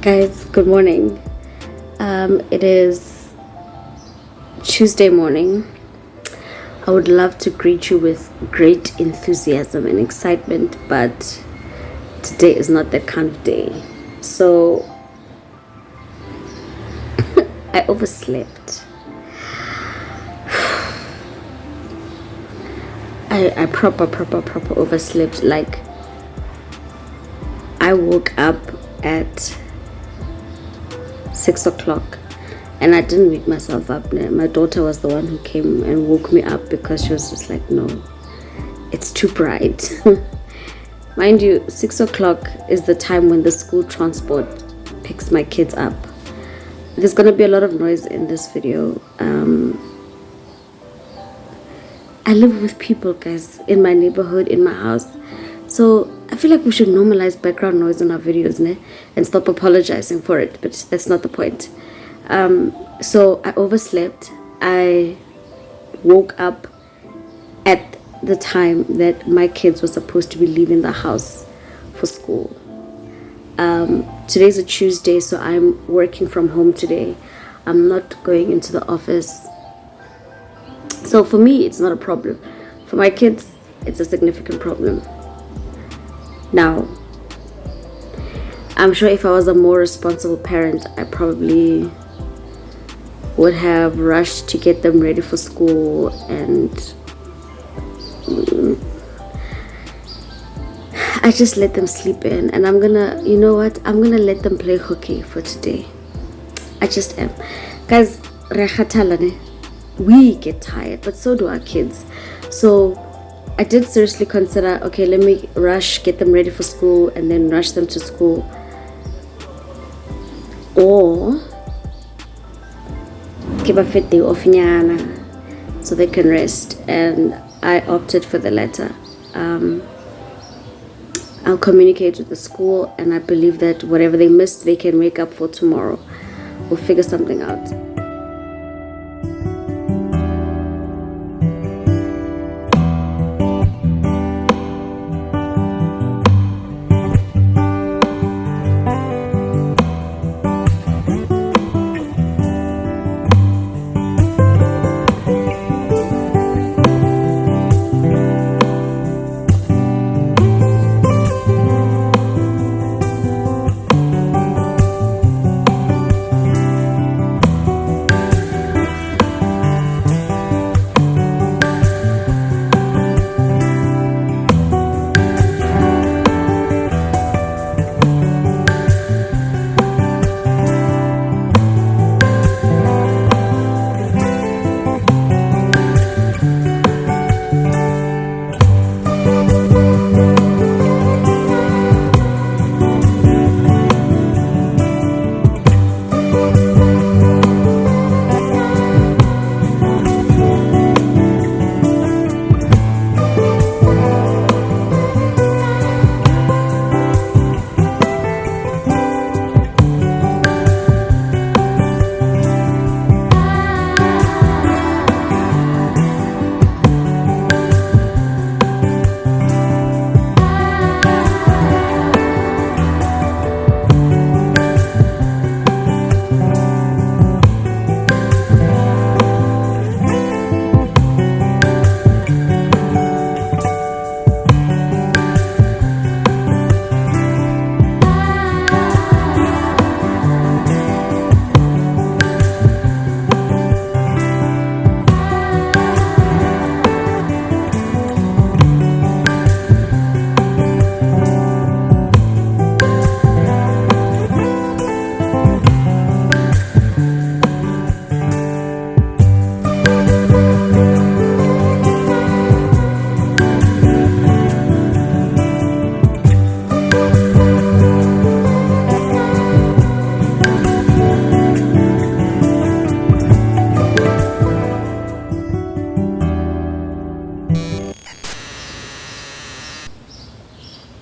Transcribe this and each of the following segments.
Guys, good morning. It is Tuesday morning. I would love to greet you with great enthusiasm and excitement, but today is not that kind of day. So I overslept. I proper overslept. Like, I woke up at 6 o'clock and I didn't wake myself up. My daughter was the one who came and woke me up because she was just like, no, it's too bright. Mind you, 6 o'clock is the time when the school transport picks my kids up. There's gonna be a lot of noise in this video. I live with people, guys, in my neighborhood, in my house. So I feel like we should normalize background noise in our videos, né? And stop apologizing for it, but that's not the point. So I overslept. I woke up at the time that my kids were supposed to be leaving the house for school. Today's a Tuesday, so I'm working from home today. I'm not going into the office. So for me, it's not a problem. For my kids, it's a significant problem. Now, I'm sure if I was a more responsible parent, I probably would have rushed to get them ready for school, and I just let them sleep in. And I'm gonna, you know what, I'm gonna let them play hooky for today. I just am. Guys, we get tired, but so do our kids. So I did seriously consider, okay, let me rush, get them ready for school, and then rush them to school. Or give a fit day off so they can rest. And I opted for the latter. I'll communicate with the school, and I believe that whatever they missed, they can make up for tomorrow. We'll figure something out.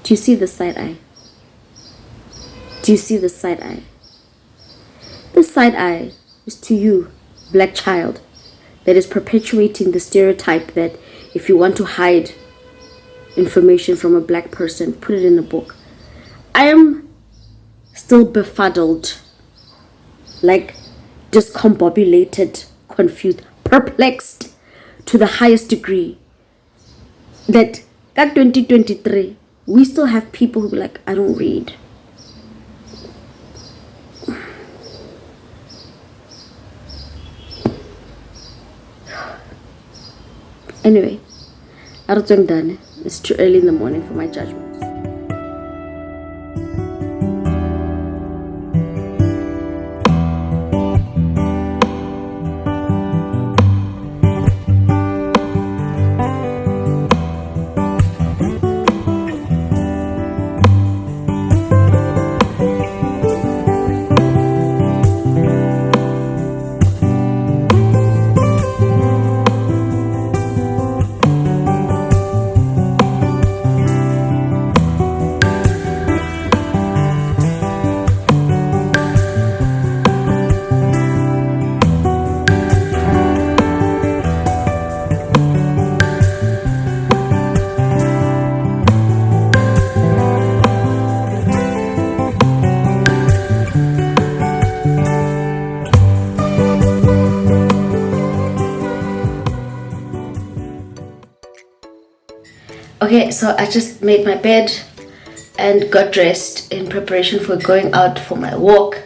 Do you see the side eye? Do you see the side eye? This side eye is to you, black child, that is perpetuating the stereotype that if you want to hide information from a black person, put it in a book. I am still befuddled, like discombobulated, confused, perplexed to the highest degree that at 2023 we still have people who be like, I don't read. Anyway, it's too early in the morning for my judgment. Okay, so I just made my bed and got dressed in preparation for going out for my walk.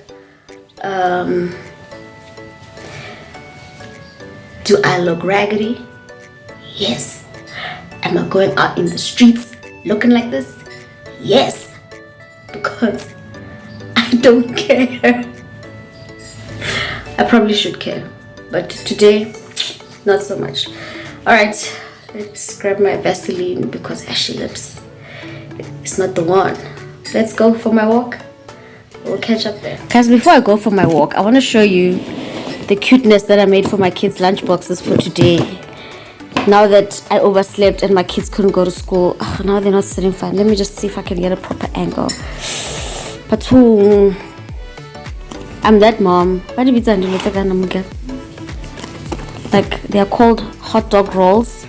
Do I look raggedy? Yes. Am I going out in the streets looking like this? Yes. Because I don't care. I probably should care, but today, not so much. Alright. Let's grab my Vaseline because ashy lips, it's not the one. Let's go for my walk. We'll catch up there. Guys, before I go for my walk, I want to show you the cuteness that I made for my kids' lunch boxes for today. Now that I overslept and my kids couldn't go to school, now they're not sitting fine. Let me just see if I can get a proper angle. But I'm that mom. Like, they are called hot dog rolls.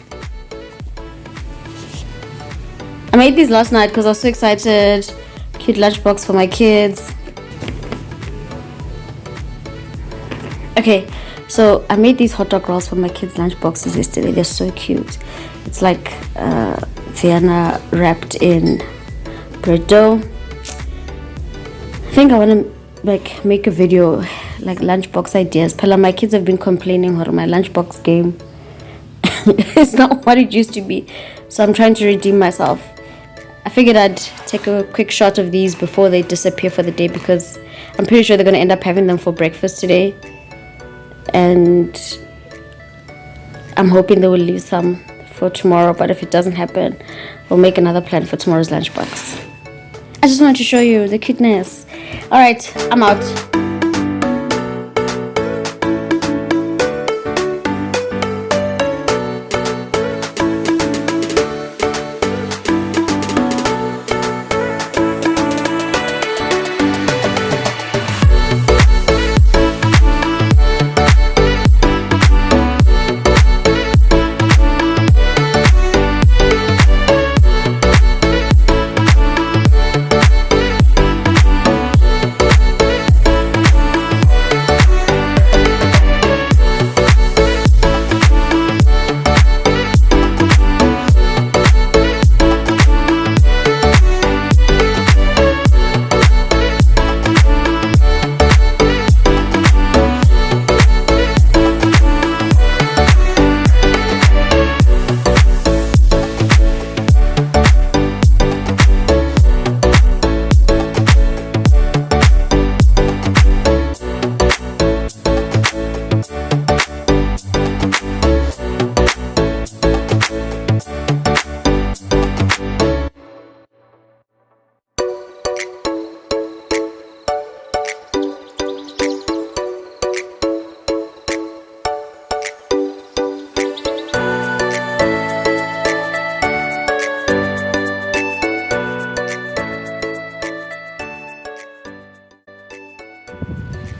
I made these last night because I was so excited. Cute lunchbox for my kids. Okay, so I made these hot dog rolls for my kids' lunchboxes yesterday. They're so cute. It's like Vienna wrapped in bread dough. I think I want to like make a video like lunchbox ideas. Pella, my kids have been complaining about my lunchbox game. It's not what it used to be. So I'm trying to redeem myself. I figured I'd take a quick shot of these before they disappear for the day because I'm pretty sure they're going to end up having them for breakfast today. And I'm hoping they will leave some for tomorrow, but if it doesn't happen, we'll make another plan for tomorrow's lunchbox. I just wanted to show you the cuteness. Alright, I'm out.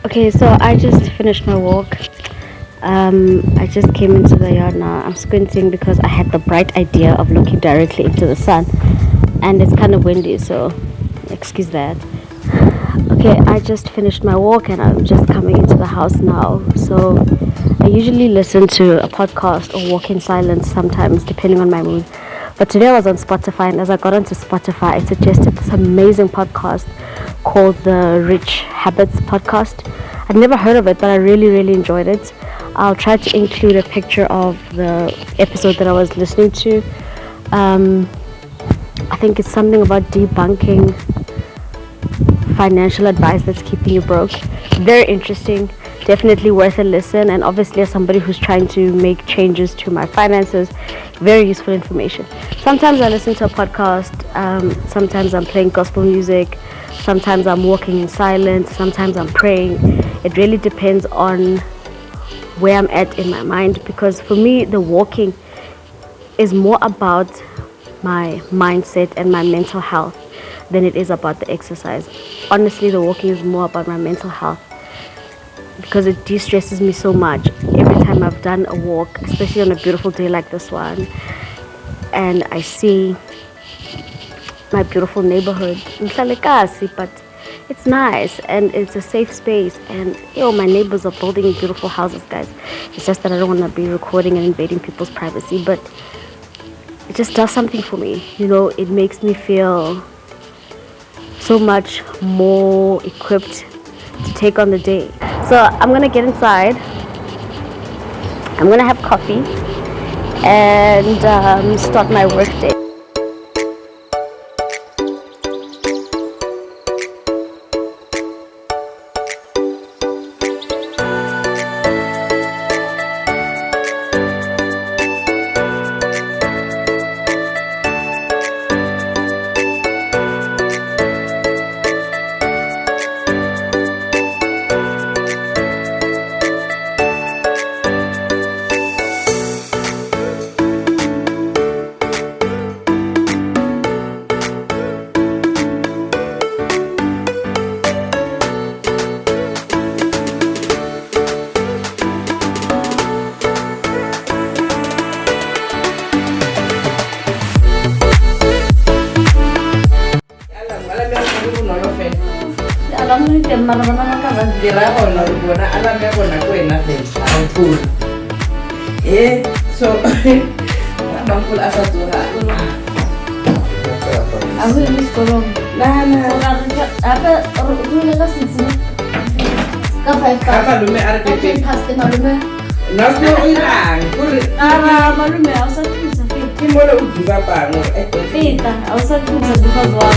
Okay, so I just finished my walk. I just came into the yard now. I'm squinting because I had the bright idea of looking directly into the sun, and it's kind of windy, so excuse that. Okay, I just finished my walk and I'm just coming into the house now. So I usually listen to a podcast or walk in silence sometimes, depending on my mood. But today I was on Spotify, and as I got onto Spotify, it suggested this amazing podcast called the Rich Habits Podcast. I'd never heard of it, but I really, really enjoyed it. I'll try to include a picture of the episode that I was listening to. I think it's something about debunking financial advice that's keeping you broke. Very interesting, definitely worth a listen, and obviously as somebody who's trying to make changes to my finances, very useful information. Sometimes I listen to a podcast, sometimes I'm playing gospel music, sometimes I'm walking in silence, sometimes I'm praying. It really depends on where I'm at in my mind, because for me the walking is more about my mindset and my mental health than it is about the exercise. Honestly, the walking is more about my mental health because it de-stresses me so much. Every time I've done a walk, especially on a beautiful day like this one, and I see my beautiful neighborhood, but it's nice and it's a safe space, and my neighbors are building beautiful houses, guys. It's just that I don't want to be recording and invading people's privacy, but it just does something for me. It makes me feel so much more equipped to take on the day. So I'm gonna get inside, I'm gonna have coffee and start my work day. So bangkul asa tuha. Aku ini sekolong. Apa orang nak sini? Apa lume RPP? Pasti malume. Nasno ilang. Malume. Aku sakit sakit. Kimona ujiba pango. Pita. Aku sakit sakit because wow.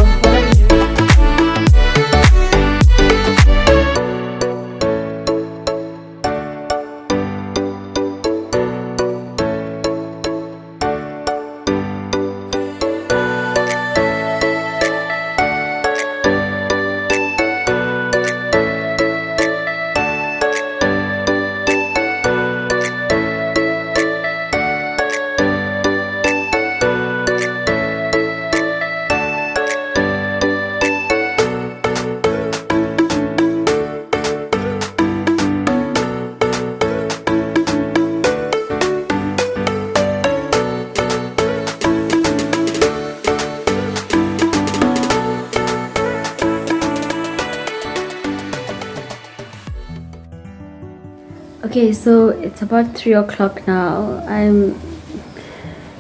Okay, so it's about 3 o'clock now. I'm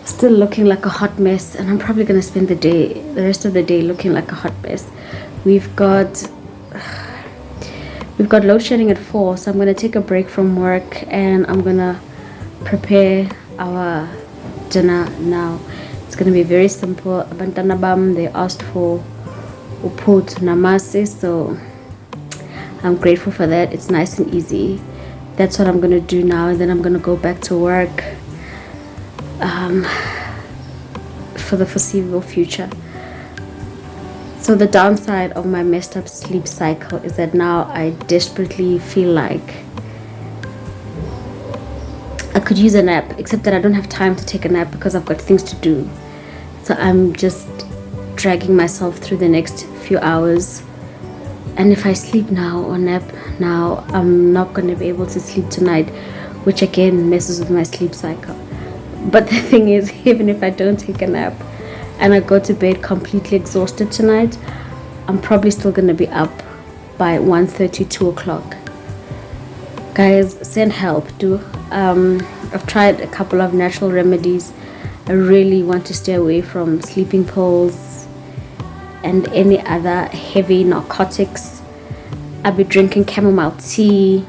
still looking like a hot mess, and I'm probably gonna spend the rest of the day looking like a hot mess. We've got load shedding at 4, so I'm gonna take a break from work and I'm gonna prepare our dinner now. It's gonna be very simple. Abantwana bam, they asked for uput namasi, so I'm grateful for that. It's nice and easy. That's what I'm gonna do now, and then I'm gonna go back to work for the foreseeable future. So the downside of my messed up sleep cycle is that now I desperately feel like I could use a nap, except that I don't have time to take a nap because I've got things to do. So I'm just dragging myself through the next few hours. And if I sleep now or nap now, I'm not going to be able to sleep tonight which again messes with my sleep cycle. But the thing is, even if I don't take a nap and I go to bed completely exhausted tonight, I'm probably still going to be up by 1:30, 2 o'clock. Guys, send help. I've tried a couple of natural remedies. I really want to stay away from sleeping pills and any other heavy narcotics. I'll be drinking chamomile tea.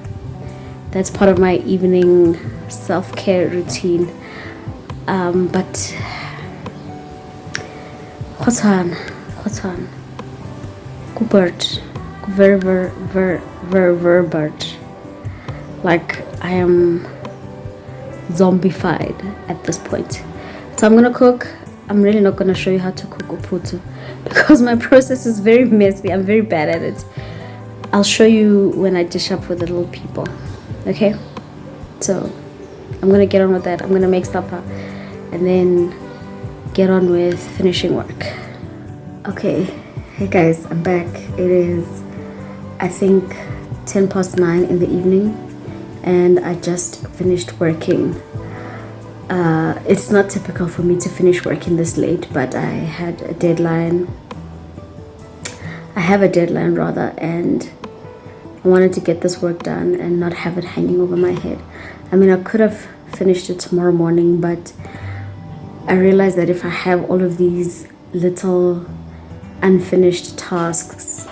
That's part of my evening self-care routine. But what's on? Kubert, very bird. Like I am zombified at this point. So I'm gonna cook. I'm really not gonna show you how to cook uputu because my process is very messy. I'm very bad at it. I'll show you when I dish up for the little people. Okay? So I'm gonna get on with that. I'm gonna make supper and then get on with finishing work. Okay, hey guys, I'm back. It is, I think, 9:10 in the evening, and I just finished working. It's not typical for me to finish working this late, but I had a deadline. I have a deadline rather, and I wanted to get this work done and not have it hanging over my head. I mean, I could have finished it tomorrow morning, but I realized that if I have all of these little unfinished tasks,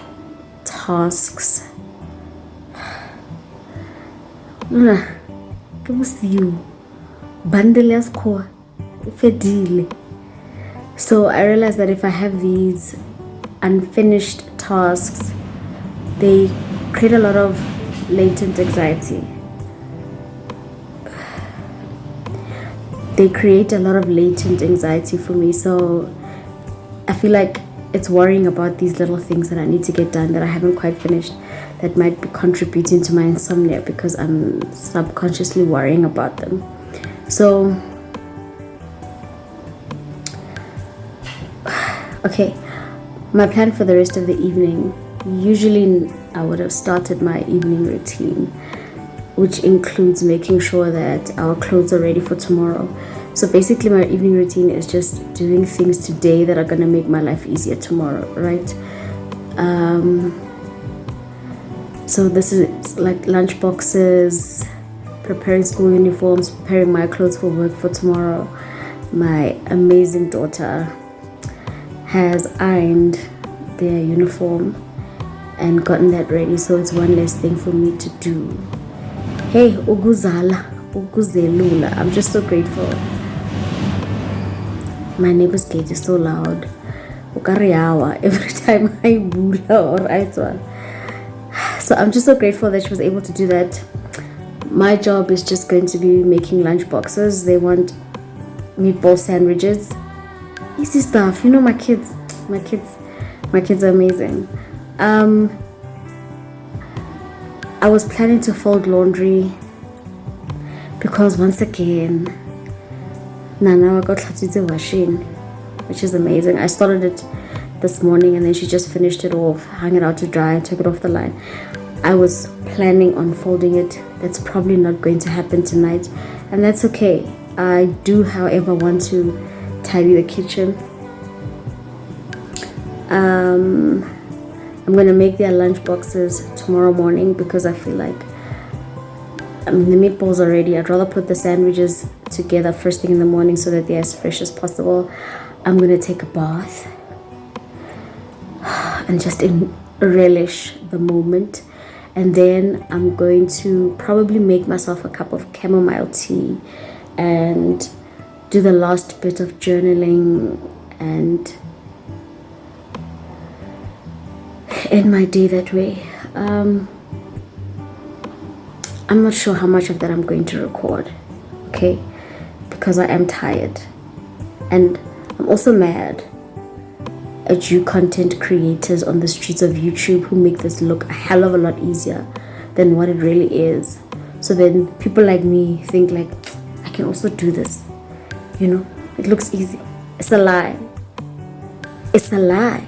so I realized that if I have these unfinished tasks, they create a lot of latent anxiety. They create a lot of latent anxiety for me. So I feel like it's worrying about these little things that I need to get done that I haven't quite finished, that might be contributing to my insomnia because I'm subconsciously worrying about them. So, okay, my plan for the rest of the evening, usually I would have started my evening routine, which includes making sure that our clothes are ready for tomorrow. So basically my evening routine is just doing things today that are going to make my life easier tomorrow, right? So this is like lunch boxes, preparing school uniforms, preparing my clothes for work for tomorrow. My amazing daughter has ironed their uniform and gotten that ready, so it's one less thing for me to do. Hey, Uguzelula, I'm just so grateful. My neighbor's gate is so loud. Every time I bula or I talk. So I'm just so grateful that she was able to do that. My job is just going to be making lunch boxes. They want meatball sandwiches. Easy stuff. You know, my kids are amazing. I was planning to fold laundry because once again, Nana got the washing, which is amazing. I started it this morning and then she just finished it off, hung it out to dry and took it off the line. I was planning on folding it. That's probably not going to happen tonight, and that's okay. I do, however, want to tidy the kitchen. I'm going to make their lunch boxes tomorrow morning because I feel like the meatballs are ready. I'd rather put the sandwiches together first thing in the morning so that they're as fresh as possible. I'm going to take a bath and just relish the moment. And then I'm going to probably make myself a cup of chamomile tea and do the last bit of journaling and end my day that way. I'm not sure how much of that I'm going to record, okay? Because I am tired. And I'm also mad at you content creators on the streets of YouTube who make this look a hell of a lot easier than what it really is. So then people like me think like, I can also do this. You know, it looks easy. It's a lie. It's a lie.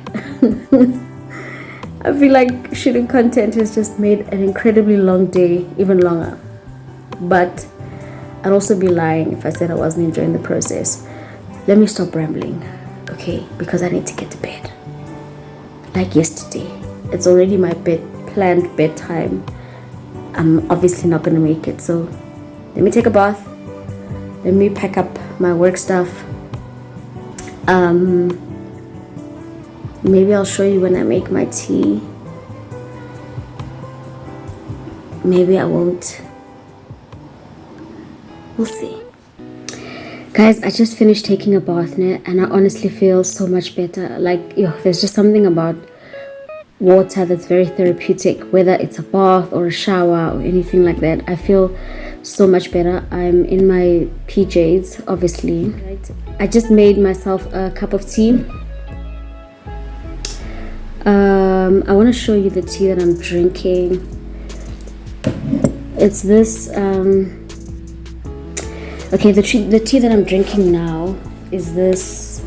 I feel like shooting content has just made an incredibly long day even longer. But I'd also be lying if I said I wasn't enjoying the process. Let me stop rambling, okay? Because I need to get to bed. Like yesterday, it's already my planned bedtime. I'm obviously not gonna make it, so let me take a bath. Let me pack up my work stuff. Maybe I'll show you when I make my tea. Maybe I won't. We'll see. Guys, I just finished taking a bath now, and I honestly feel so much better. Like, there's just something about water that's very therapeutic, whether it's a bath or a shower or anything like that. I feel so much better. I'm in my PJs, obviously. I just made myself a cup of tea. I want to show you the tea that I'm drinking. It's this okay, the tea that I'm drinking now is this.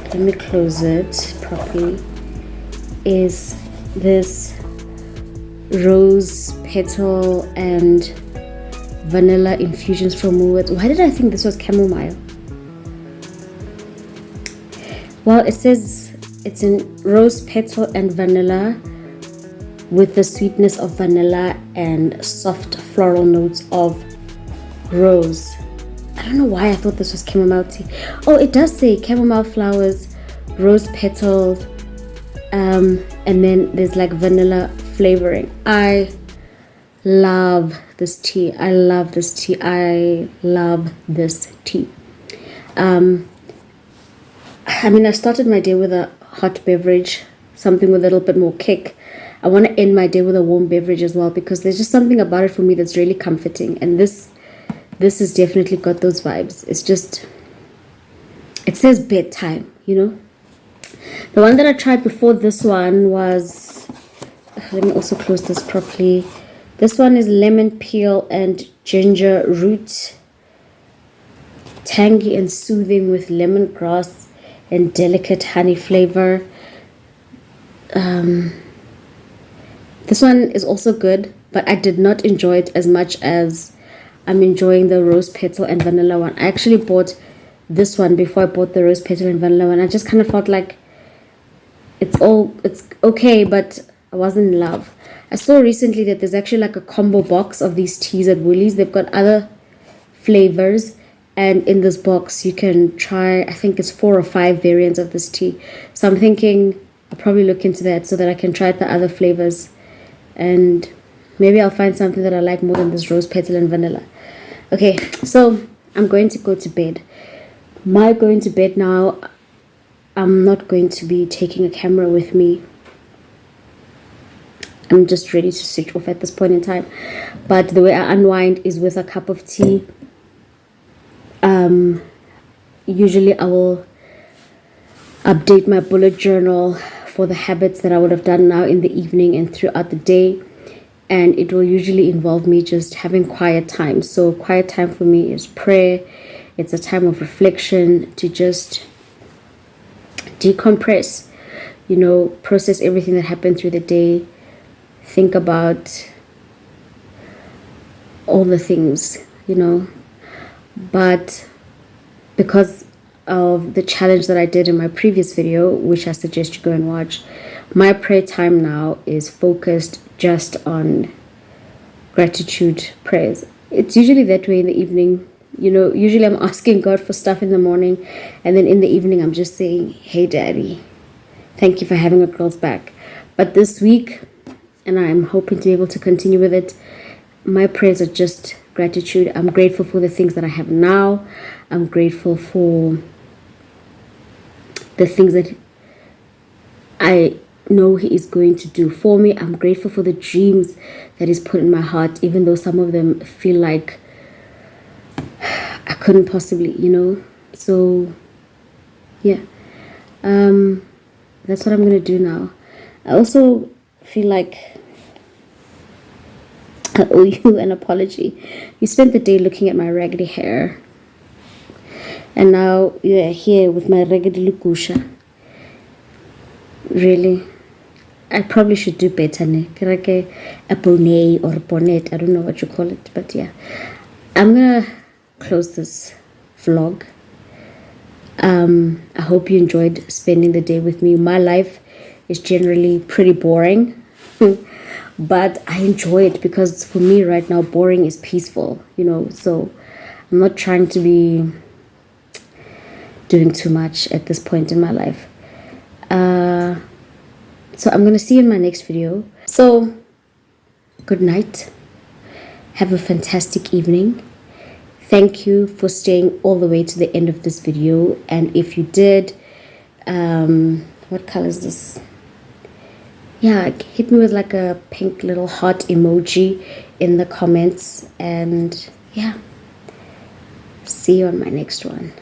Let me close it properly. Is this rose petal and vanilla infusions from Woolworths. Why did I think this was chamomile? Well, it says it's in rose petal and vanilla with the sweetness of vanilla and soft floral notes of rose. I don't know why I thought this was chamomile tea. Oh, it does say chamomile flowers, rose petals, and then there's like vanilla flavoring. I love this tea. I love this tea. I mean, I started my day with a hot beverage, something with a little bit more kick. I want to end my day with a warm beverage as well, because there's just something about it for me that's really comforting, and this has definitely got those vibes. It's just, it says bedtime, you know. The one that I tried before this one was, let me also close this properly. This one is lemon peel and ginger root, tangy and soothing with lemongrass and delicate honey flavor. This one is also good, but I did not enjoy it as much as I'm enjoying the rose petal and vanilla one. I actually bought this one before I bought the rose petal and vanilla one. I just kind of felt like it's okay, but I wasn't in love. I saw recently that there's actually like a combo box of these teas at Woolies. They've got other flavors, and in this box you can try, I think it's 4 or 5 variants of this tea. So I'm thinking I'll probably look into that so that I can try the other flavors, and maybe I'll find something that I like more than this rose petal and vanilla. Okay, so I'm going to go to bed. My going to bed now, I'm not going to be taking a camera with me. I'm just ready to switch off at this point in time. But the way I unwind is with a cup of tea. Usually I will update my bullet journal for the habits that I would have done now in the evening and throughout the day. And it will usually involve me just having quiet time. So quiet time for me is prayer. It's a time of reflection to just decompress, you know, process everything that happened through the day, think about all the things, you know. But because of the challenge that I did in my previous video, which I suggest you go and watch, my prayer time now is focused just on gratitude prayers. It's usually that way in the evening. You know, usually I'm asking God for stuff in the morning, and then in the evening I'm just saying, hey daddy, thank you for having a girl's back. But this week, and I'm hoping to be able to continue with it, my prayers are just gratitude. I'm grateful for the things that I have now. I'm grateful for the things that I know He is going to do for me. I'm grateful for the dreams that He's put in my heart, even though some of them feel like I couldn't possibly, you know. So yeah, that's what I'm gonna do now. I also feel like I owe you an apology. You spent the day looking at my raggedy hair, and now you're here with my raggedy lukusha. Really, I probably should do better, ne? Like a bonnet or bonnet, I don't know what you call it, but yeah. I'm gonna close this vlog. I hope you enjoyed spending the day with me. My life is generally pretty boring, but I enjoy it because for me right now, boring is peaceful, you know. So I'm not trying to be doing too much at this point in my life. So I'm gonna see you in my next video. So good night. Have a fantastic evening. Thank you for staying all the way to the end of this video. And if you did, what color is this? Yeah, hit me with like a pink little heart emoji in the comments. And yeah, see you on my next one.